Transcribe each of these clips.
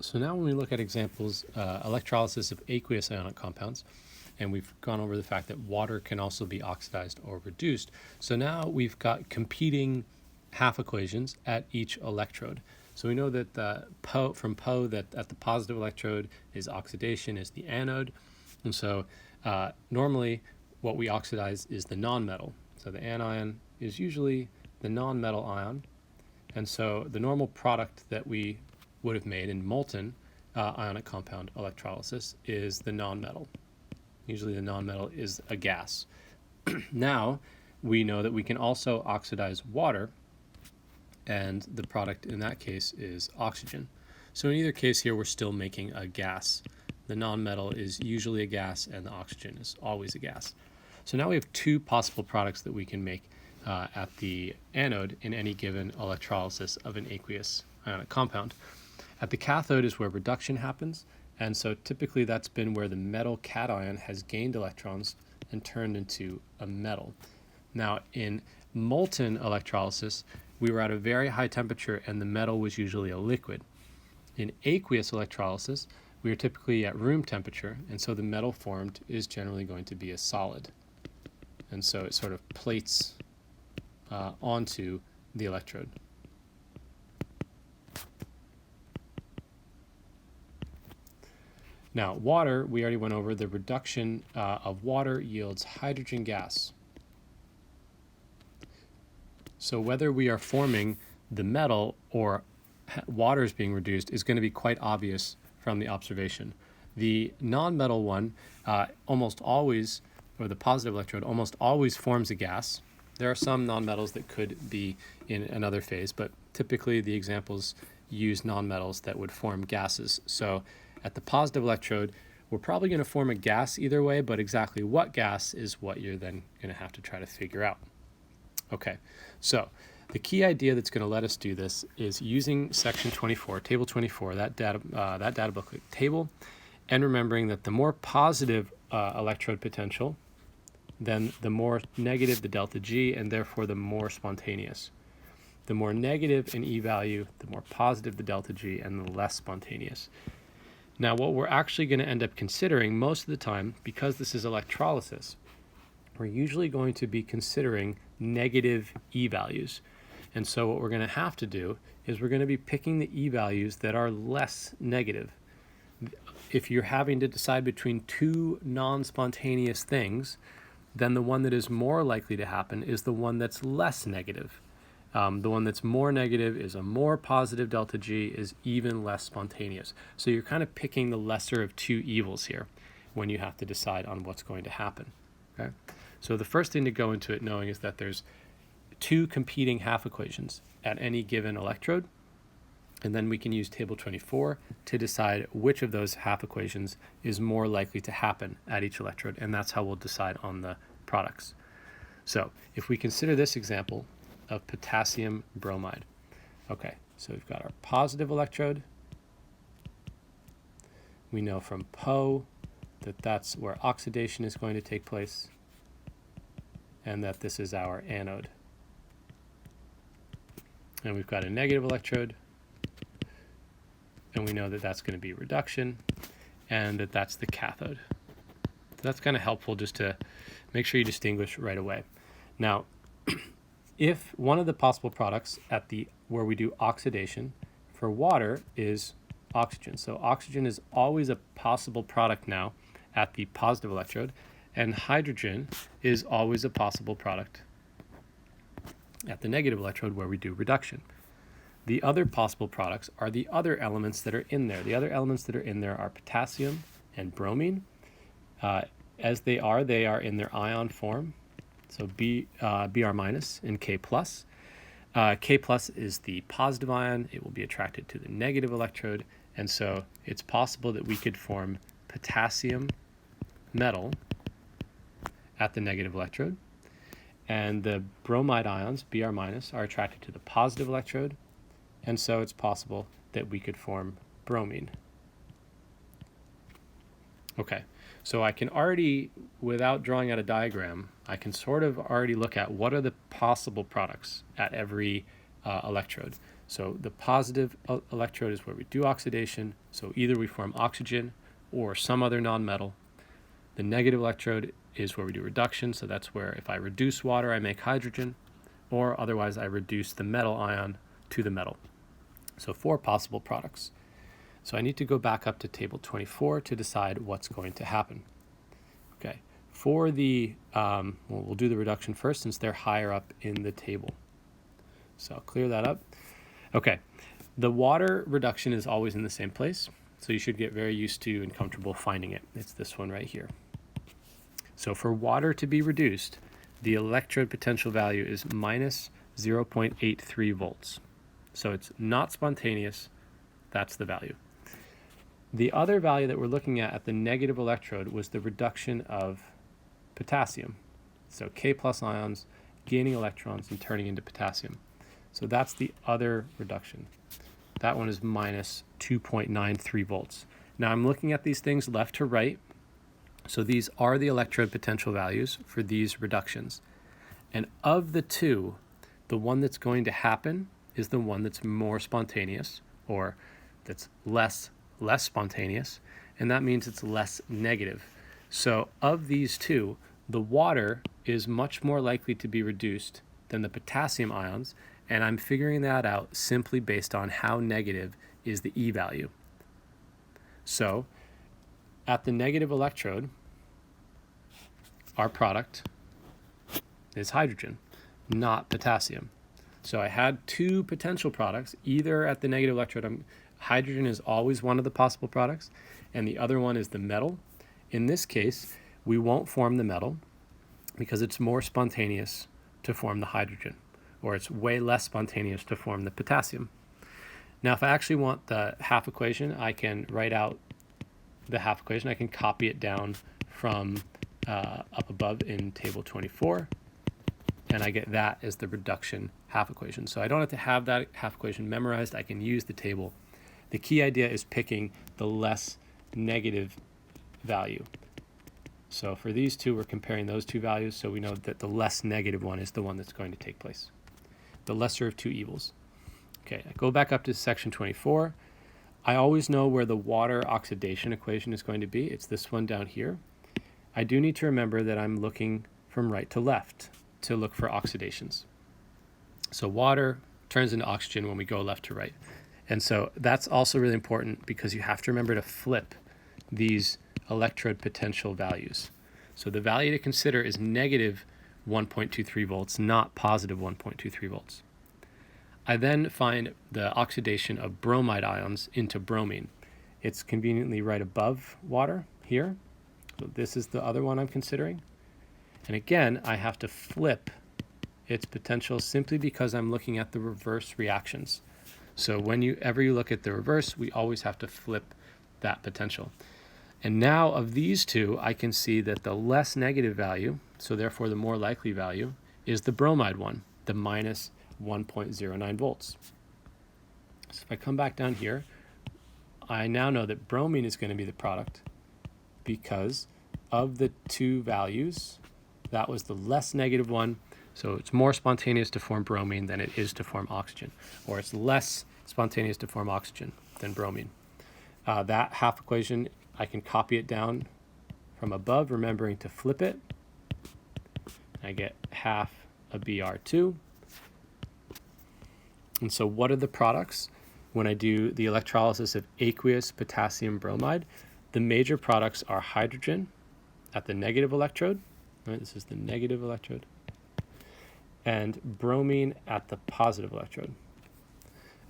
So now when we look at examples, electrolysis of aqueous ionic compounds, and we've gone over the fact that water can also be oxidized or reduced. So now we've got competing half equations at each electrode. So we know that from Po that at the positive electrode is oxidation, is the anode. And so normally what we oxidize is the nonmetal. So the anion is usually the nonmetal ion. And so the normal product that we would have made in molten ionic compound electrolysis is the nonmetal. Usually the nonmetal is a gas. Now we know that we can also oxidize water, and the product in that case is oxygen. So in either case here, we're still making a gas. The nonmetal is usually a gas, and the oxygen is always a gas. So now we have two possible products that we can make at the anode in any given electrolysis of an aqueous ionic compound. At the cathode is where reduction happens, and so typically that's been where the metal cation has gained electrons and turned into a metal. Now in molten electrolysis, we were at a very high temperature and the metal was usually a liquid. In aqueous electrolysis, we are typically at room temperature, and so the metal formed is generally going to be a solid. And so it sort of plates onto the electrode. Now, water, we already went over, the reduction of water yields hydrogen gas. So whether we are forming the metal or water is being reduced is going to be quite obvious from the observation. The nonmetal one almost always, or the positive electrode, almost always forms a gas. There are some nonmetals that could be in another phase, but typically the examples use nonmetals that would form gases. So at the positive electrode, we're probably going to form a gas either way, but exactly what gas is what you're then going to have to try to figure out. Okay, so the key idea that's going to let us do this is using section 24, table 24, that data booklet table, and remembering that the more positive electrode potential, then the more negative the delta G, and therefore the more spontaneous. The more negative an E value, the more positive the delta G, and the less spontaneous. Now, what we're actually going to end up considering most of the time, because this is electrolysis, we're usually going to be considering negative E values. And so what we're going to have to do is we're going to be picking the E values that are less negative. If you're having to decide between two non-spontaneous things, then the one that is more likely to happen is the one that's less negative. The one that's more negative is a more positive delta G, is even less spontaneous. So you're kind of picking the lesser of two evils here when you have to decide on what's going to happen. Okay? So the first thing to go into it knowing is that there's two competing half equations at any given electrode, and then we can use table 24 to decide which of those half equations is more likely to happen at each electrode, and that's how we'll decide on the products. So if we consider this example of potassium bromide, okay, so we've got our positive electrode. We know from Po that that's where oxidation is going to take place, and that this is our anode. And we've got a negative electrode, and we know that that's going to be reduction, and that that's the cathode. So that's kind of helpful just to make sure you distinguish right away. Now, if one of the possible products at where we do oxidation for water is oxygen, so oxygen is always a possible product now at the positive electrode, and hydrogen is always a possible product at the negative electrode where we do reduction. The other possible products are the other elements that are in there. The other elements that are in there are potassium and bromine. As they are in their ion form. So Br minus and K plus. K plus is the positive ion. It will be attracted to the negative electrode. And so it's possible that we could form potassium metal at the negative electrode. And the bromide ions, Br minus, are attracted to the positive electrode. And so it's possible that we could form bromine. Okay, so I can already, without drawing out a diagram, I can sort of already look at what are the possible products at every electrode. So the positive electrode is where we do oxidation. So either we form oxygen or some other nonmetal. The negative electrode is where we do reduction. So that's where if I reduce water, I make hydrogen, or otherwise I reduce the metal ion to the metal. So 4 possible products. So I need to go back up to table 24 to decide what's going to happen. Okay, for the, we'll do the reduction first since they're higher up in the table. So I'll clear that up. Okay, the water reduction is always in the same place, so you should get very used to and comfortable finding it. It's this one right here. So for water to be reduced, the electrode potential value is minus 0.83 volts. So it's not spontaneous, that's the value. The other value that we're looking at the negative electrode was the reduction of potassium. So K plus ions gaining electrons and turning into potassium. So that's the other reduction. That one is minus 2.93 volts. Now I'm looking at these things left to right. So these are the electrode potential values for these reductions. And of the two, the one that's going to happen is the one that's more spontaneous, or that's less spontaneous, and that means it's less negative. So of these two, the water is much more likely to be reduced than the potassium ions, and I'm figuring that out simply based on how negative is the E value. So at the negative electrode, our product is hydrogen, not potassium. So I had 2 potential products, either at the negative electrode, hydrogen is always one of the possible products, and the other one is the metal. In this case, we won't form the metal because it's more spontaneous to form the hydrogen, or it's way less spontaneous to form the potassium. Now, if I actually want the half equation, I can write out the half equation. I can copy it down from up above in table 24, and I get that as the reduction half equation. So I don't have to have that half equation memorized. I can use the table. The key idea is picking the less negative value. So for these two, we're comparing those two values, so we know that the less negative one is the one that's going to take place. The lesser of 2 evils. Okay, I go back up to section 24. I always know where the water oxidation equation is going to be. It's this one down here. I do need to remember that I'm looking from right to left to look for oxidations. So water turns into oxygen when we go left to right. And so that's also really important because you have to remember to flip these electrode potential values. So the value to consider is negative 1.23 volts, not positive 1.23 volts. I then find the oxidation of bromide ions into bromine. It's conveniently right above water here. So this is the other one I'm considering. And again, I have to flip its potential simply because I'm looking at the reverse reactions. So whenever you look at the reverse, we always have to flip that potential. And now of these two, I can see that the less negative value, so therefore the more likely value, is the bromide one, the minus 1.09 volts. So if I come back down here, I now know that bromine is going to be the product because of the 2 values, that was the less negative one. So it's more spontaneous to form bromine than it is to form oxygen, or it's less spontaneous to form oxygen than bromine. That half equation, I can copy it down from above, remembering to flip it. I get half a Br2. And so what are the products when I do the electrolysis of aqueous potassium bromide? The major products are hydrogen at the negative electrode. Right, this is the negative electrode. And bromine at the positive electrode.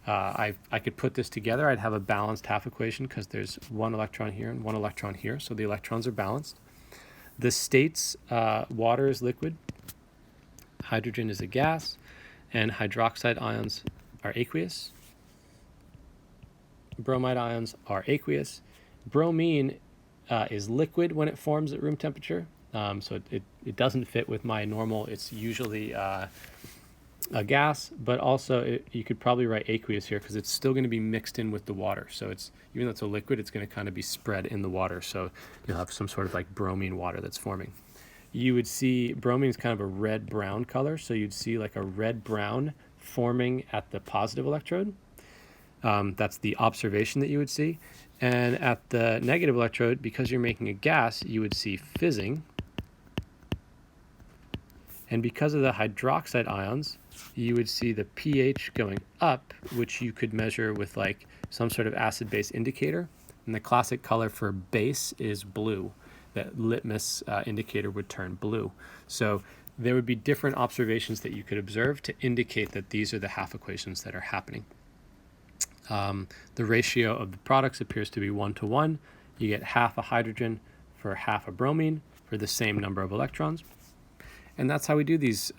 I could put this together. I'd have a balanced half equation because there's 1 electron here and 1 electron here, so the electrons are balanced. The states, water is liquid, hydrogen is a gas, and hydroxide ions are aqueous. Bromide ions are aqueous. Bromine is liquid when it forms at room temperature, so it doesn't fit with my normal. It's usually a gas, but also you could probably write aqueous here because it's still going to be mixed in with the water. So it's, even though it's a liquid, it's going to kind of be spread in the water. So you'll have some sort of like bromine water that's forming. You would see bromine is kind of a red-brown color. So you'd see like a red-brown forming at the positive electrode. That's the observation that you would see. And at the negative electrode, because you're making a gas, you would see fizzing. And because of the hydroxide ions, you would see the pH going up, which you could measure with like some sort of acid-base indicator. And the classic color for base is blue. That litmus indicator would turn blue. So there would be different observations that you could observe to indicate that these are the half equations that are happening. The ratio of the products appears to be 1:1. You get half a hydrogen for half a bromine for the same number of electrons. And that's how we do these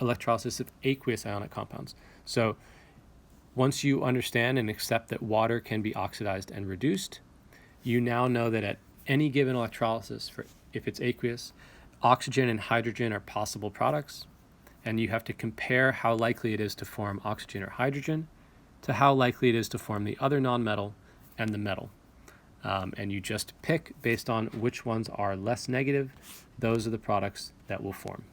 electrolysis of aqueous ionic compounds. So once you understand and accept that water can be oxidized and reduced, you now know that at any given electrolysis, if it's aqueous, oxygen and hydrogen are possible products, and you have to compare how likely it is to form oxygen or hydrogen to how likely it is to form the other nonmetal and the metal. And you just pick based on which ones are less negative. Those are the products that will form.